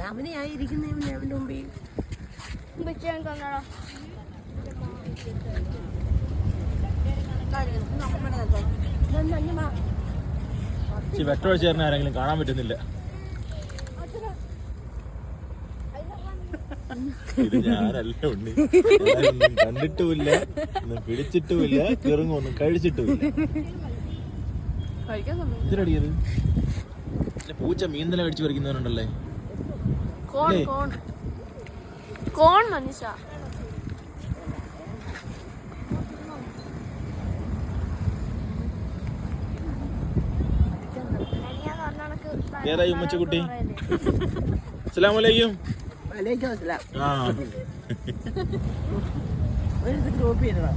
അവനെയായിരിക്കുന്ന അവൻ്റെ മുമ്പിൽ വെട്ടൊഴിച്ച് ചേർന്ന് ആരെങ്കിലും കാണാൻ പറ്റുന്നില്ല. ഇത് ഞാനല്ല ഉണ്ണി, ഞാനൊന്നും കണ്ടിട്ടുമില്ല, ഒന്നും പിടിച്ചിട്ടുമില്ല, കിറങ്ങൊന്നും കഴിച്ചിട്ടുമില്ല. ഇതിനടിയത് പൂച്ച മീന്തല കടിച്ചു പറിക്കുന്നവരുണ്ടല്ലേ. ഏതായി ഉമ്മച്ചക്കുട്ടി? അസ്സലാമലൈക്കും. ആ ഗ്രൂപ്പ് ചെയ്തതാ.